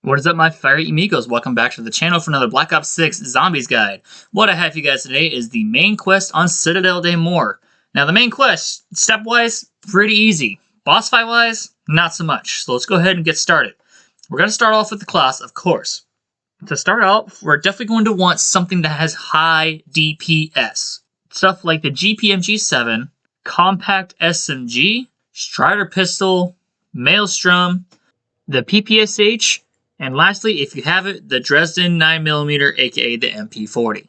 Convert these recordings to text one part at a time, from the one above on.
What is up, my fiery amigos? Welcome back to the channel for another Black Ops 6 Zombies guide. What I have for you guys today is the main quest on Citadelle de Morts. Now, the main quest, step-wise, pretty easy. Boss fight-wise, not so much. So let's go ahead and get started. We're going to start off with the class, of course. To start out, we're definitely going to want something that has high DPS. Stuff like the GPMG-7, Compact SMG, Strider Pistol, Maelstrom, the PPSH, and lastly, if you have it, the Dresden 9mm, aka the MP40.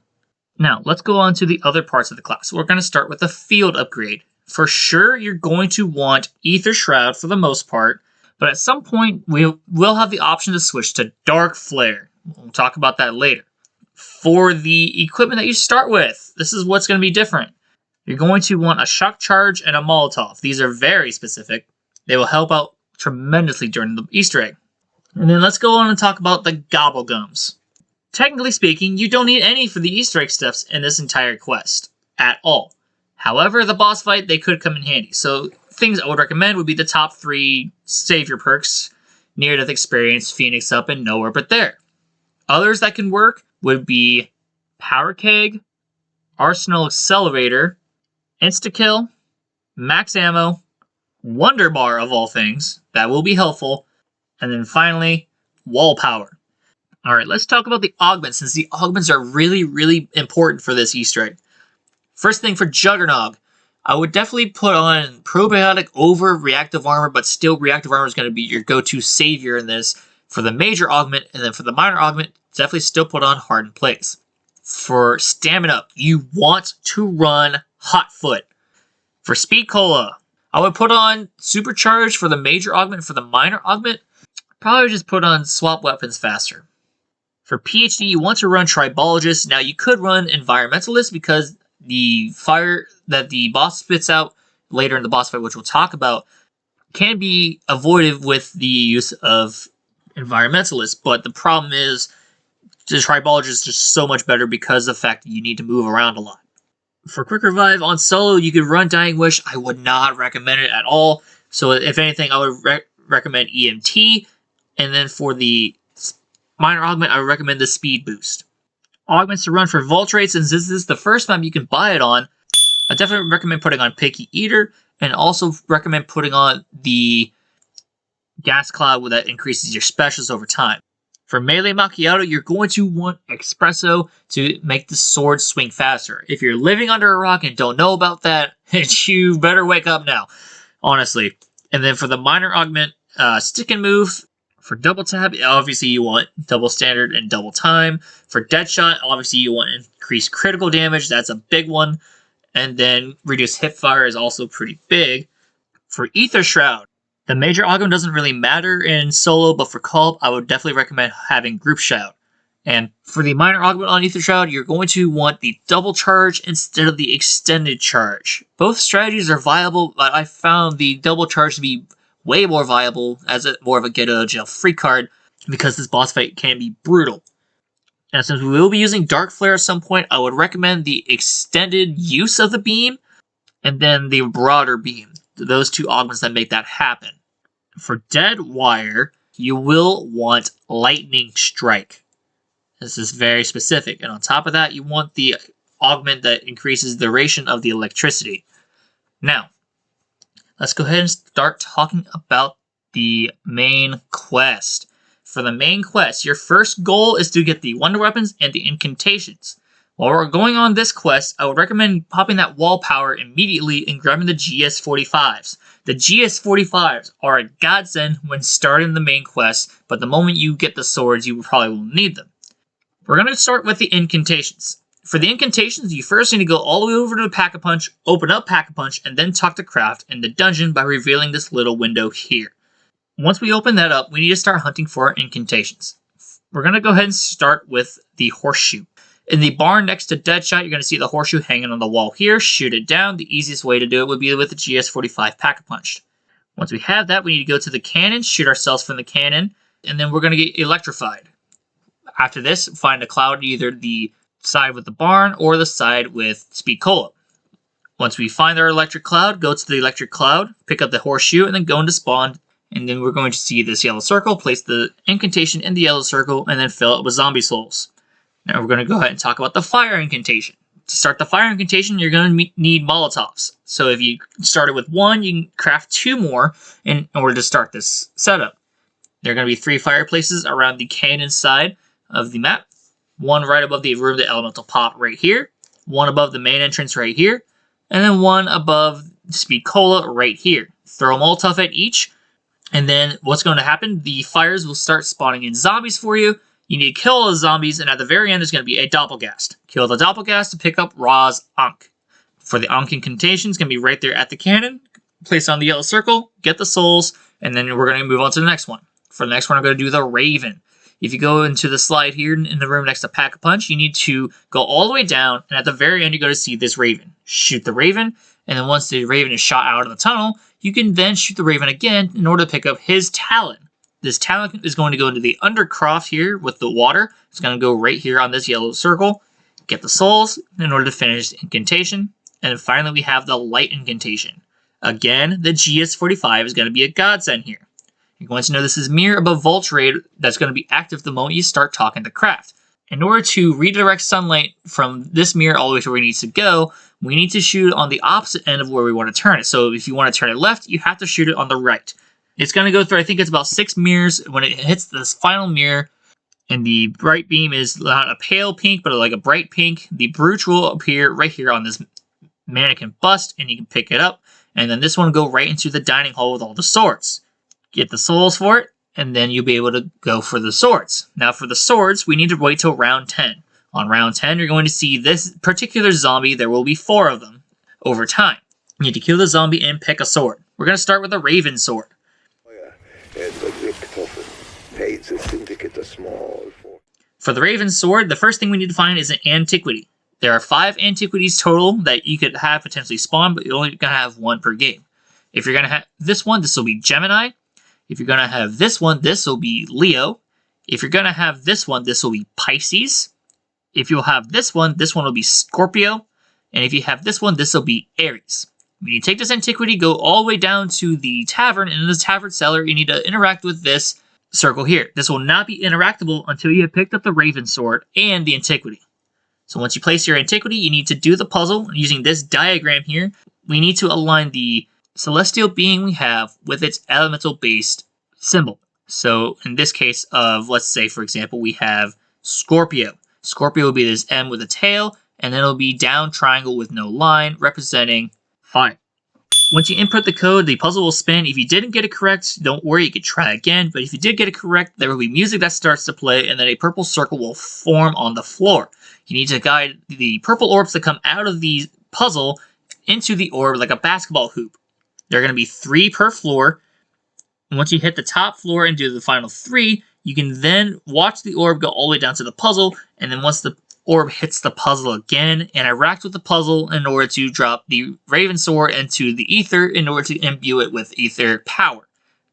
Now, let's go on to the other parts of the class. We're going to start with the field upgrade. For sure, you're going to want Ether Shroud for the most part, but at some point, we will have the option to switch to Dark Flare. We'll talk about that later. For the equipment that you start with, this is what's going to be different. You're going to want a Shock Charge and a Molotov. These are very specific. They will help out tremendously during the Easter egg. And then let's go on and talk about the Gobblegums. Technically speaking, you don't need any for the Easter egg steps in this entire quest, at all. However, the boss fight, they could come in handy. So things I would recommend would be the top 3 Savior perks, Near Death Experience, Phoenix Up, and Nowhere But There. Others that can work would be Power Keg, Arsenal Accelerator, Insta-Kill, Max Ammo, Wonder Bar of all things, that will be helpful, and then finally, Wall Power. Alright, let's talk about the augments, since the augments are really important for this Easter egg. First thing for Juggernog, I would definitely put on Probiotic over Reactive Armor, but still Reactive Armor is going to be your go-to savior in this for the major augment, and then for the minor augment, definitely still put on Hardened Plates. For Stamina, you want to run Hot Foot. For Speed Cola, I would put on Supercharge for the major augment. For the minor augment, probably just put on Swap Weapons Faster. For PhD, you want to run Tribologist. Now, you could run Environmentalist because the fire that the boss spits out later in the boss fight, which we'll talk about, can be avoided with the use of Environmentalist. But the problem is the Tribologist is just so much better because of the fact that you need to move around a lot. For Quick Revive on solo, you could run Dying Wish. I would not recommend it at all. So if anything, I would recommend EMT. And then for the minor augment, I would recommend the Speed Boost. Augments to run for Vault Rates, since this is the first map you can buy it on, I definitely recommend putting on Picky Eater, and also recommend putting on the Gas Cloud that increases your specials over time. For Melee Macchiato, you're going to want Espresso to make the sword swing faster. If you're living under a rock and don't know about that, you better wake up now, honestly. And then for the minor augment, Stick and Move. For Double Tap, obviously you want Double Standard and Double Time. For Deadshot, obviously you want increased critical damage. That's a big one. And then Reduced Hipfire is also pretty big. For Ether Shroud, the major augment doesn't really matter in solo, but for co-op, I would definitely recommend having Group Shout. And for the minor augment on Ether Shroud, you're going to want the Double Charge instead of the Extended Charge. Both strategies are viable, but I found the Double Charge to be way more viable as more of a get-out-of-jail-free card because this boss fight can be brutal. And since we will be using Dark Flare at some point, I would recommend the extended use of the beam and then the broader beam. Those two augments that make that happen. For Dead Wire, you will want Lightning Strike. This is very specific. And on top of that, you want the augment that increases the duration of the electricity. Now, let's go ahead and start talking about the main quest. For the main quest, your first goal is to get the Wonder Weapons and the Incantations. While we're going on this quest, I would recommend popping that Wall Power immediately and grabbing the GS45s. The GS45s are a godsend when starting the main quest, but the moment you get the swords, you probably will need them. We're going to start with the Incantations. For the Incantations, you first need to go all the way over to Pack-a-Punch, open up Pack-a-Punch, and then talk to Craft in the dungeon by revealing this little window here. Once we open that up, we need to start hunting for our Incantations. We're going to go ahead and start with the Horseshoe. In the barn next to Deadshot, you're going to see the Horseshoe hanging on the wall here. Shoot it down. The easiest way to do it would be with the GS45 Pack-a-Punch. Once we have that, we need to go to the cannon, shoot ourselves from the cannon, and then we're going to get electrified. After this, find a cloud, either the side with the barn or the side with Speed Cola. Once we find our electric cloud, go to the electric cloud, pick up the Horseshoe, and then go into spawn And then we're going to see this yellow circle, place the incantation in the yellow circle, and then fill it with zombie souls. Now we're going to go ahead and talk about the fire incantation. To start the fire incantation, you're going to need Molotovs. So if you started with 1, you can craft 2 more in order to start this setup. There are going to be 3 fireplaces around the canyon side of the map. 1 right above the room, the elemental pot right here. 1 above the main entrance right here. And then 1 above the speed cola right here. Throw a Molotov at each. And then what's going to happen? The fires will start spawning in zombies for you. You need to kill all the zombies, and at the very end, there's going to be a Doppelgast. Kill the Doppelgast to pick up Ra's Ankh. For the Ankh incantation, it's going to be right there at the cannon. Place on the yellow circle, get the souls, and then we're going to move on to the next one. For the next one, I'm going to do the Raven. If you go into the slide here in the room next to Pack-a-Punch, you need to go all the way down, and at the very end, you're going to see this Raven. Shoot the Raven, and then once the Raven is shot out of the tunnel, you can then shoot the Raven again in order to pick up his Talon. This Talon is going to go into the Undercroft here with the water. It's going to go right here on this yellow circle. Get the souls in order to finish the incantation. And finally, we have the Light Incantation. Again, the GS45 is going to be a godsend here. You're going to know this is mirror above Volch Raid that's going to be active the moment you start talking to Craft. In order to redirect sunlight from this mirror all the way to where it needs to go, we need to shoot on the opposite end of where we want to turn it. So if you want to turn it left, you have to shoot it on the right. It's going to go through, I think it's about 6 mirrors. When it hits this final mirror, and the bright beam is not a pale pink, but like a bright pink, the brooch will appear right here on this mannequin bust, and you can pick it up. And then this one will go right into the dining hall with all the swords. Get the souls for it, and then you'll be able to go for the swords. Now for the swords, we need to wait till round 10. On round 10, you're going to see this particular zombie. There will be 4 of them over time. You need to kill the zombie and pick a sword. We're going to start with a Raven sword. For the Raven sword, the first thing we need to find is an antiquity. There are 5 antiquities total that you could have potentially spawn, but you're only going to have 1 per game. If you're going to have this one, this will be Gemini. If you're going to have this one, this will be Leo. If you're going to have this one, this will be Pisces. If you'll have this one will be Scorpio. And if you have this one, this will be Aries. When you take this antiquity, go all the way down to the tavern, and in the tavern cellar, you need to interact with this circle here. This will not be interactable until you have picked up the Raven sword and the antiquity. So once you place your antiquity, you need to do the puzzle using this diagram here. We need to align the celestial being we have with its elemental-based symbol. So in this case of, let's say, for example, we have Scorpio. Scorpio will be this M with a tail, and then it'll be down triangle with no line, representing fire. Once you input the code, the puzzle will spin. If you didn't get it correct, don't worry, you could try again. But if you did get it correct, there will be music that starts to play, and then a purple circle will form on the floor. You need to guide the purple orbs that come out of the puzzle into the orb like a basketball hoop. There are going to be 3 per floor. And once you hit the top floor and do the final 3, you can then watch the orb go all the way down to the puzzle. And then once the orb hits the puzzle again, interact with the puzzle in order to drop the Raven sword into the ether in order to imbue it with ether power.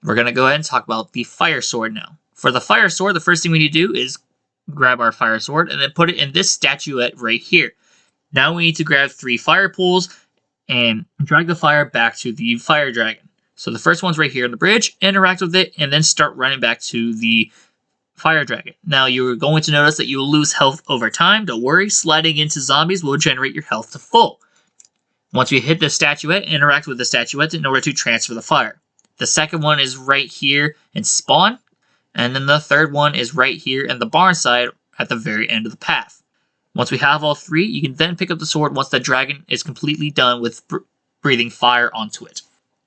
We're going to go ahead and talk about the fire sword now. For the fire sword, the first thing we need to do is grab our fire sword and then put it in this statuette right here. Now we need to grab 3 fire pools and drag the fire back to the fire dragon. So the first one's right here on the bridge, interact with it, and then start running back to the fire dragon. Now you're going to notice that you will lose health over time. Don't worry, sliding into zombies will generate your health to full. Once we hit the statuette, interact with the statuette in order to transfer the fire. The second one is right here in spawn, and then the third one is right here in the barn side at the very end of the path. Once we have all 3, you can then pick up the sword once the dragon is completely done with breathing fire onto it.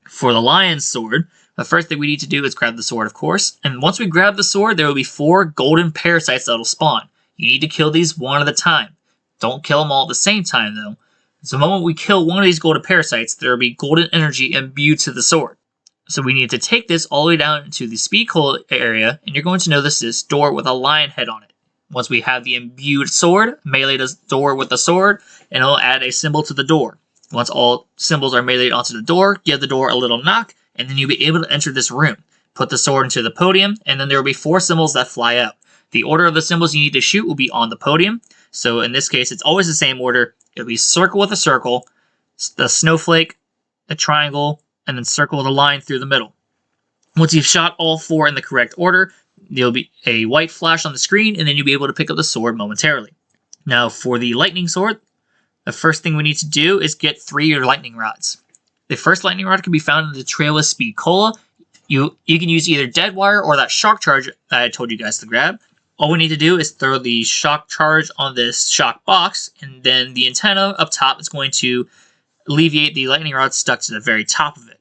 For the lion's sword, the first thing we need to do is grab the sword, of course. And once we grab the sword, there will be 4 golden parasites that will spawn. You need to kill these one at a time. Don't kill them all at the same time, though. So the moment we kill one of these golden parasites, there will be golden energy imbued to the sword. So we need to take this all the way down to the speed hole area, and you're going to notice this door with a lion head on it. Once we have the imbued sword, melee the door with the sword, and it'll add a symbol to the door. Once all symbols are meleeed onto the door, give the door a little knock, and then you'll be able to enter this room. Put the sword into the podium, and then there will be 4 symbols that fly out. The order of the symbols you need to shoot will be on the podium. So in this case, it's always the same order. It'll be circle with a circle, the snowflake, a triangle, and then circle with a line through the middle. Once you've shot all 4 in the correct order, there'll be a white flash on the screen, and then you'll be able to pick up the sword momentarily. Now, for the lightning sword, the first thing we need to do is get 3 lightning rods. The first lightning rod can be found in the Trailless Speed Cola. You can use either dead wire or that shock charge that I told you guys to grab. All we need to do is throw the shock charge on this shock box, and then the antenna up top is going to alleviate the lightning rod stuck to the very top of it.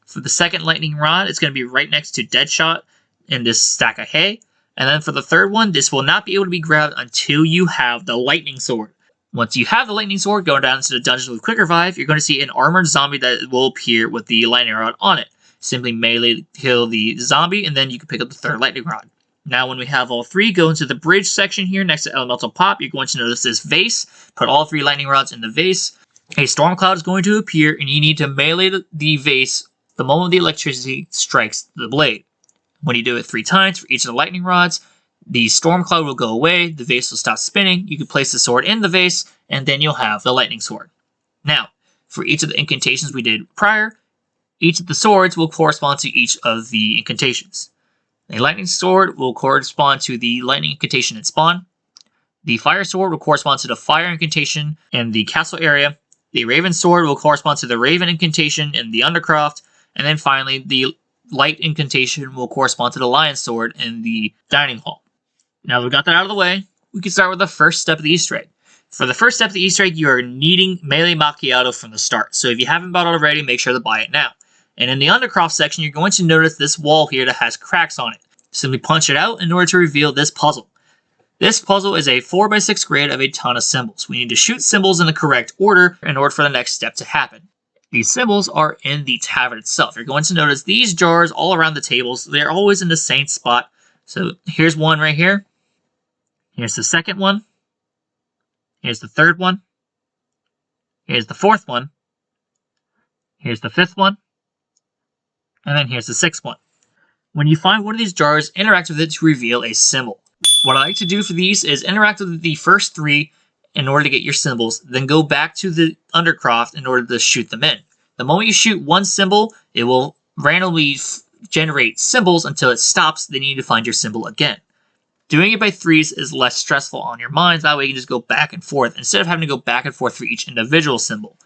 For the second lightning rod, it's going to be right next to Deadshot in this stack of hay. And then for the third one, this will not be able to be grabbed until you have the lightning sword. Once you have the lightning sword, going down into the dungeon with Quick Revive, you're going to see an armored zombie that will appear with the lightning rod on it. Simply melee kill the zombie, and then you can pick up the third lightning rod. Now, when we have all 3, go into the bridge section here next to Elemental Pop. You're going to notice this vase. Put all 3 lightning rods in the vase. A storm cloud is going to appear, and you need to melee the vase the moment the electricity strikes the blade. When you do it 3 times for each of the lightning rods, the storm cloud will go away, the vase will stop spinning, you can place the sword in the vase, and then you'll have the lightning sword. Now, for each of the incantations we did prior, each of the swords will correspond to each of the incantations. A lightning sword will correspond to the lightning incantation in spawn. The fire sword will correspond to the fire incantation in the castle area. The raven sword will correspond to the raven incantation in the undercroft. And then finally, the light incantation will correspond to the lion sword in the dining hall. Now that we've got that out of the way, we can start with the first step of the Easter egg. For the first step of the Easter egg, you are needing melee macchiato from the start. So if you haven't bought it already, make sure to buy it now. And in the undercroft section, you're going to notice this wall here that has cracks on it. Simply punch it out in order to reveal this puzzle. This puzzle is a 4x6 grid of a ton of symbols. We need to shoot symbols in the correct order in order for the next step to happen. These symbols are in the tavern itself. You're going to notice these jars all around the tables. They're always in the same spot. So here's one right here. Here's the second one. Here's the third one. Here's the fourth one. Here's the fifth one. And then here's the sixth one. When you find one of these jars, interact with it to reveal a symbol. What I like to do for these is interact with the first 3 in order to get your symbols, then go back to the undercroft in order to shoot them in. The moment you shoot one symbol, it will randomly generate symbols until it stops, then you need to find your symbol again. Doing it by 3s is less stressful on your minds, that way you can just go back and forth, instead of having to go back and forth for each individual symbol.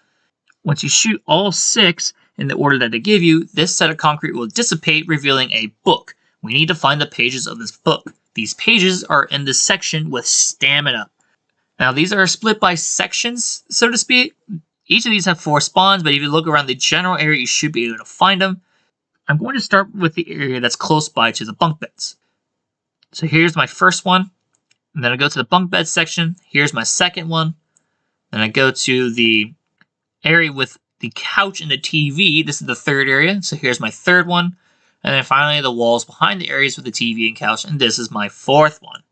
Once you shoot all 6 in the order that they give you, this set of concrete will dissipate, revealing a book. We need to find the pages of this book. These pages are in this section with stamina. Now, these are split by sections, so to speak. Each of these have 4 spawns, but if you look around the general area, you should be able to find them. I'm going to start with the area that's close by to the bunk beds. So here's my first one. And then I go to the bunk bed section. Here's my second one. Then I go to the area with the couch and the TV. This is the third area. So here's my third one. And then finally, the walls behind the areas with the TV and couch. And this is my fourth one.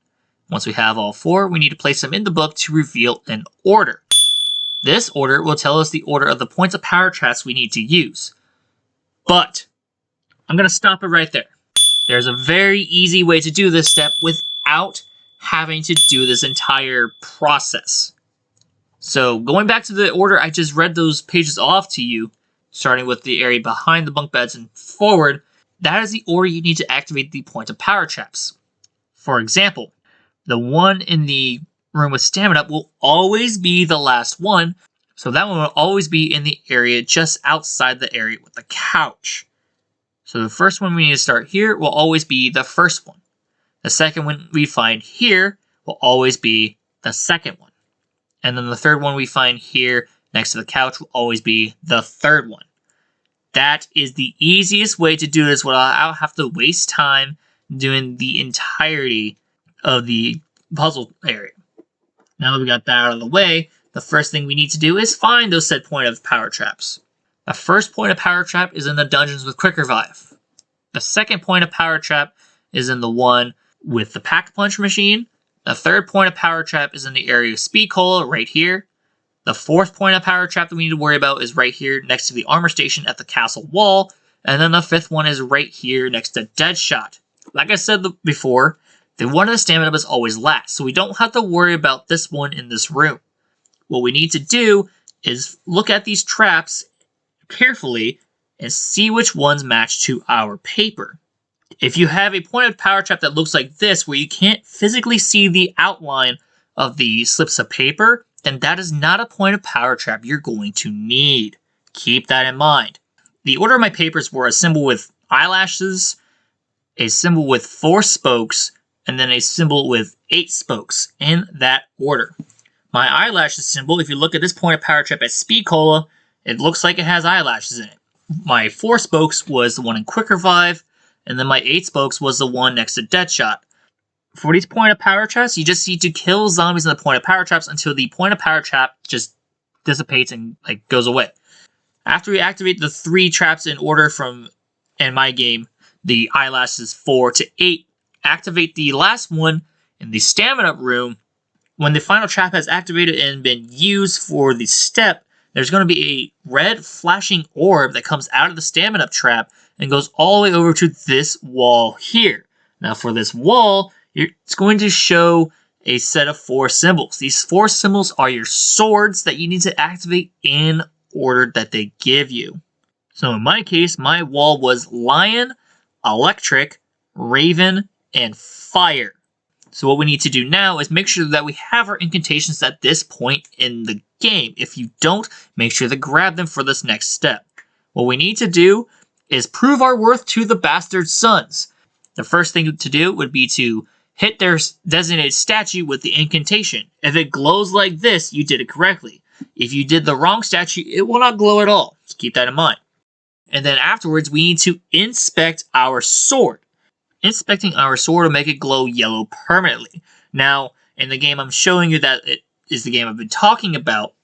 Once we have all 4, we need to place them in the book to reveal an order. This order will tell us the order of the points of power traps we need to use. But I'm going to stop it right there. There's a very easy way to do this step without having to do this entire process. So going back to the order I just read those pages off to you, starting with the area behind the bunk beds and forward, that is the order you need to activate the point of power traps. For example, the one in the room with stamina will always be the last one, so that one will always be in the area just outside the area with the couch. So the first one we need to start here will always be the first one. The second one we find here will always be the second one. And then the third one we find here next to the couch will always be the third one. That is the easiest way to do this without have to waste time doing the entirety of the puzzle area. Now that we got that out of the way, the first thing we need to do is find those set point of power traps. The first point of power trap is in the dungeons with Quick Revive. The second point of power trap is in the one with the Pack Punch machine. The third point of power trap is in the area of Speed Cola right here. The fourth point of power trap that we need to worry about is right here next to the armor station at the castle wall. And then the fifth one is right here next to Deadshot. Like I said before, the one of the stamina is always last, so we don't have to worry about this one in this room. What we need to do is look at these traps carefully and see which ones match to our paper. If you have a pointed power trap that looks like this, where you can't physically see the outline of the slips of paper, then that is not a pointed power trap you're going to need. Keep that in mind. The order of my papers were a symbol with eyelashes, a symbol with 4 spokes, and then a symbol with 8 spokes, in that order. My eyelashes symbol, if you look at this pointed power trap at Speed Cola, it looks like it has eyelashes in it. My 4 spokes was the one in Quick Revive, and then my 8 spokes was the one next to Deadshot. For these pointed power traps, you just need to kill zombies in the pointed power traps until the pointed power trap just dissipates and goes away. After we activate the 3 traps in order from, in my game, the eyelashes 4 to 8, activate the last one in the stamina room. When the final trap has activated and been used for the step, there's going to be a red flashing orb that comes out of the stamina trap and goes all the way over to this wall here. Now for this wall, it's going to show a set of 4 symbols. These 4 symbols are your swords that you need to activate in order that they give you. So in my case, my wall was Lion, Electric, Raven, and Fire. So what we need to do now is make sure that we have our incantations at this point in the game. If you don't, make sure to grab them for this next step. What we need to do is prove our worth to the bastard sons. The first thing to do would be to hit their designated statue with the incantation. If it glows like this, you did it correctly. If you did the wrong statue, it will not glow at all. Just keep that in mind. And then afterwards, we need to inspect our sword. Inspecting our sword will make it glow yellow permanently. Now, in the game I'm showing you that it is the game I've been talking about,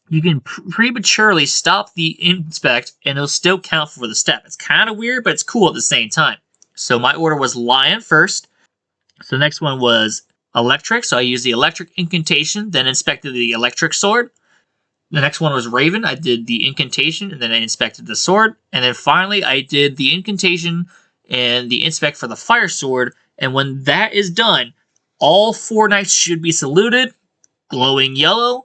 you can prematurely stop the inspect and it'll still count for the step. It's kind of weird, but it's cool at the same time. So my order was Lion first. So the next one was Electric. So I used the Electric incantation, then inspected the Electric sword. The next one was Raven. I did the incantation and then I inspected the sword. And then finally I did the incantation and the inspect for the Fire sword. And when that is done, all 4 knights should be saluted, glowing yellow,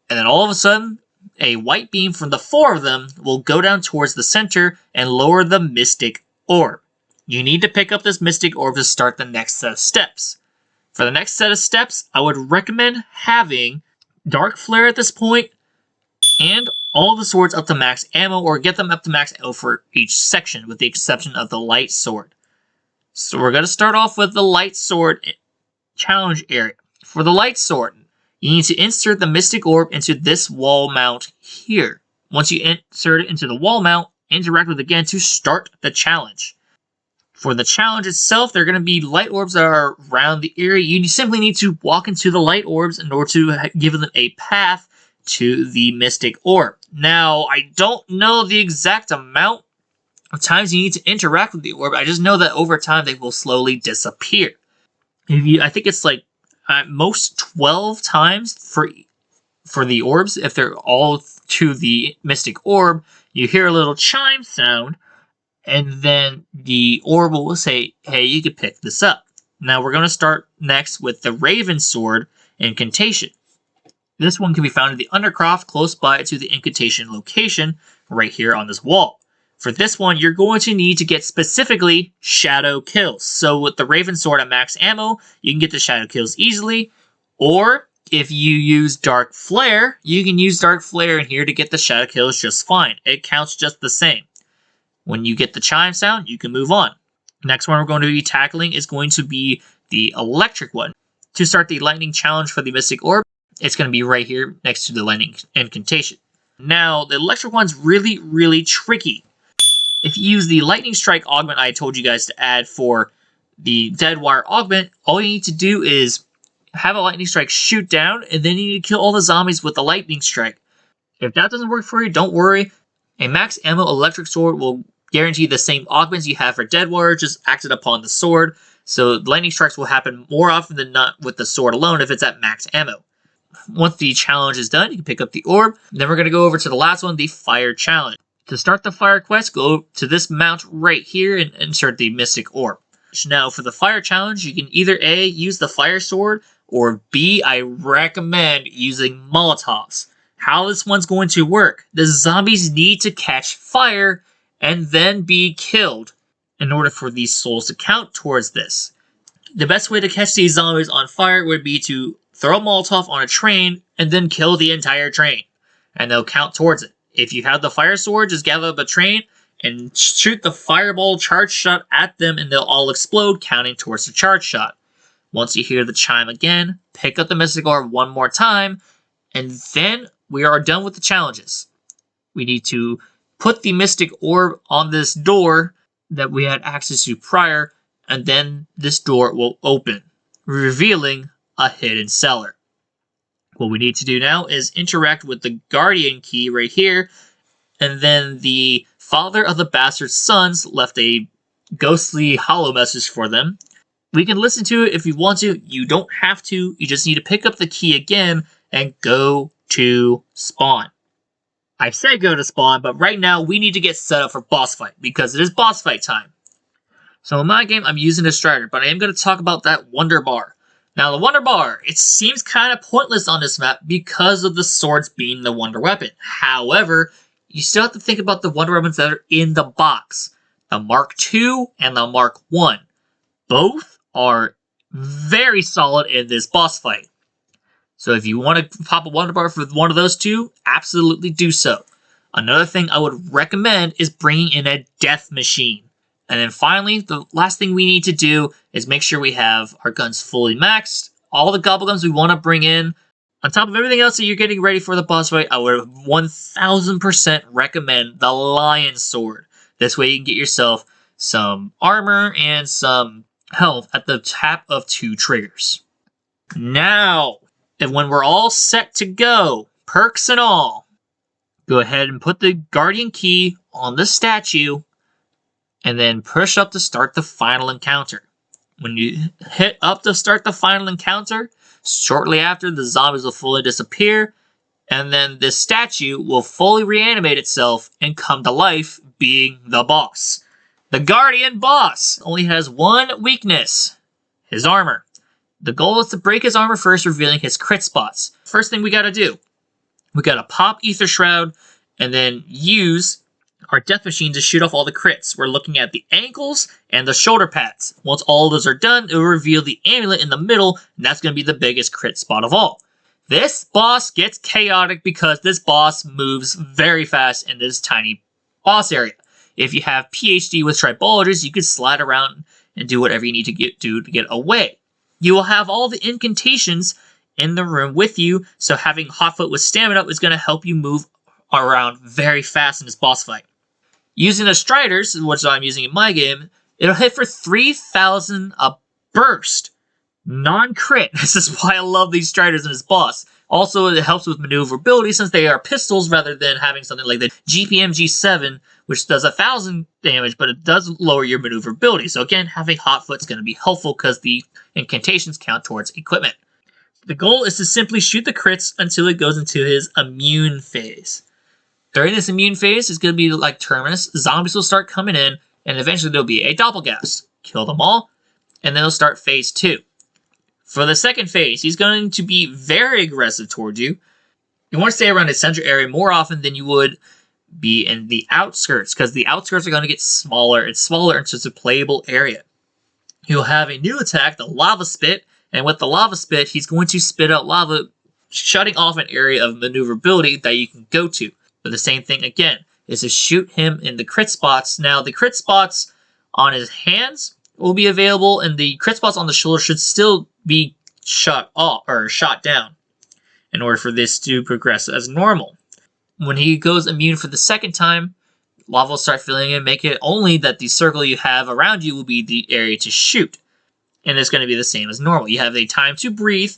and then all of a sudden, a white beam from the 4 of them will go down towards the center and lower the Mystic Orb. You need to pick up this Mystic Orb to start the next set of steps. For the next set of steps, I would recommend having Dark Flare at this point, and all the swords up to max ammo, or get them up to max ammo for each section, with the exception of the light sword. So we're going to start off with the light sword challenge area. For the light sword, you need to insert the Mystic Orb into this wall mount here. Once you insert it into the wall mount, interact with it again to start the challenge. For the challenge itself, there are going to be light orbs that are around the area. You simply need to walk into the light orbs in order to give them a path to the Mystic Orb. Now, I don't know the exact amount of times you need to interact with the orb. I just know that over time they will slowly disappear. I think it's like at most 12 times for the orbs. If they're all to the Mystic Orb, you hear a little chime sound, and then the orb will say, hey, you can pick this up. Now we're going to start next with the Raven Sword Incantation. This one can be found in the Undercroft close by to the incantation location right here on this wall. For this one, you're going to need to get specifically shadow kills. So with the Raven Sword at max ammo, you can get the shadow kills easily. Or if you use Dark Flare, you can use Dark Flare in here to get the shadow kills just fine. It counts just the same. When you get the chime sound, you can move on. Next one we're going to be tackling is going to be the electric one. To start the lightning challenge for the Mystic Orb, it's going to be right here next to the lightning incantation. Now, the electric one's really, really tricky. If you use the lightning strike augment I told you guys to add for the dead wire augment, all you need to do is have a lightning strike shoot down, and then you need to kill all the zombies with the lightning strike. If that doesn't work for you, don't worry. A max ammo electric sword will guarantee the same augments you have for dead wire, just acted upon the sword. So lightning strikes will happen more often than not with the sword alone if it's at max ammo. Once the challenge is done, you can pick up the orb. Then we're going to go over to the last one, the fire challenge. To start the fire quest, go to this mount right here and insert the Mystic Orb. Now, for the fire challenge, you can either A, use the fire sword, or B, I recommend using Molotovs. How this one's going to work: the zombies need to catch fire and then be killed in order for these souls to count towards this. The best way to catch these zombies on fire would be to throw a Molotov on a train and then kill the entire train, and they'll count towards it. If you have the fire sword, just gather up a train and shoot the fireball charge shot at them, and they'll all explode, counting towards the charge shot. Once you hear the chime again, pick up the Mystic Orb one more time, and then we are done with the challenges. We need to put the Mystic Orb on this door that we had access to prior, and then this door will open, revealing a hidden cellar. What we need to do now is interact with the Guardian key right here, and then the father of the bastard sons left a ghostly hollow message for them. We can listen to it if you want to. You don't have to. You just need to pick up the key again and go to spawn. I said go to spawn, but right now we need to get set up for boss fight because it is boss fight time. So in my game, I'm using a Strider, but I am going to talk about that Wonder Bar. Now, the Wonder Bar, it seems kind of pointless on this map because of the swords being the Wonder Weapon. However, you still have to think about the Wonder Weapons that are in the box. The Mark II and the Mark I. Both are very solid in this boss fight. So if you want to pop a Wonder Bar for one of those two, absolutely do so. Another thing I would recommend is bringing in a death machine. And then finally, the last thing we need to do is make sure we have our guns fully maxed. All the gobble guns we want to bring in. On top of everything else that you're getting ready for the boss fight, I would 1000% recommend the Lion Sword. This way you can get yourself some armor and some health at the tap of 2 triggers. Now, and when we're all set to go, perks and all, go ahead and put the Guardian key on the statue and then push up to start the final encounter. When you hit up to start the final encounter, shortly after, the zombies will fully disappear, and then this statue will fully reanimate itself and come to life, being the boss. The Guardian boss only has one weakness: his armor. The goal is to break his armor first, revealing his crit spots. First thing we gotta do, we gotta pop Ether Shroud and then use our death machine to shoot off all the crits. We're looking at the ankles and the shoulder pads. Once all of those are done, it will reveal the amulet in the middle, and that's going to be the biggest crit spot of all. This boss gets chaotic because this boss moves very fast in this tiny boss area. If you have PhD with tribologists, you can slide around and do whatever you need to do to get away. You will have all the incantations in the room with you, so having Hotfoot with stamina is going to help you move around very fast in this boss fight. Using the Striders, which I'm using in my game, it'll hit for 3,000 a burst. Non-crit. This is why I love these Striders in this boss. Also, it helps with maneuverability since they are pistols rather than having something like the GPM G7, which does 1,000 damage, but it does lower your maneuverability. So again, having Hotfoot's going to be helpful because the incantations count towards equipment. The goal is to simply shoot the crits until it goes into his immune phase. During this immune phase, it's going to be like Terminus. Zombies will start coming in, and eventually there'll be a Doppelgast. Kill them all, and then it'll start phase 2. For the second phase, he's going to be very aggressive towards you. You want to stay around the central area more often than you would be in the outskirts, because the outskirts are going to get smaller and smaller into a playable area. He'll have a new attack, the Lava Spit, and with the Lava Spit, he's going to spit out lava, shutting off an area of maneuverability that you can go to. But the same thing again is to shoot him in the crit spots. Now the crit spots on his hands will be available, and the crit spots on the shoulder should still be shot off or shot down in order for this to progress as normal. When he goes immune for the second time, lava will start filling in, make it only that the circle you have around you will be the area to shoot. And it's going to be the same as normal. You have a time to breathe.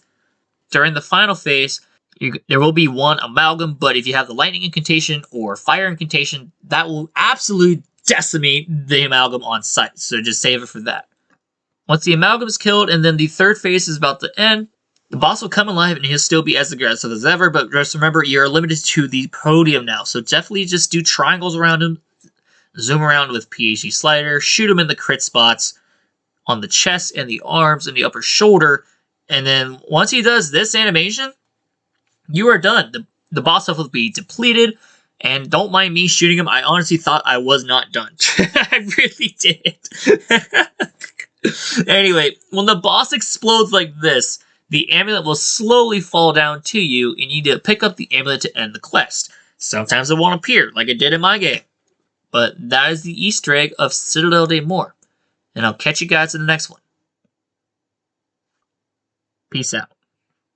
During the final phase, there will be one amalgam, but if you have the lightning incantation or fire incantation, that will absolutely decimate the amalgam on sight. So just save it for that. Once the amalgam is killed and then the third phase is about to end, the boss will come alive and he'll still be as aggressive as ever, but just remember you're limited to the podium now. So definitely just do triangles around him, zoom around with PhD slider, shoot him in the crit spots on the chest and the arms and the upper shoulder, and then once he does this animation, you are done. The boss health will be depleted, And don't mind me shooting him. I honestly thought I was not done. I really did. Anyway, when the boss explodes like this, the amulet will slowly fall down to you, and you need to pick up the amulet to end the quest. Sometimes it won't appear, like it did in my game. But that is the Easter egg of Citadelle des Morts. And I'll catch you guys in the next one. Peace out.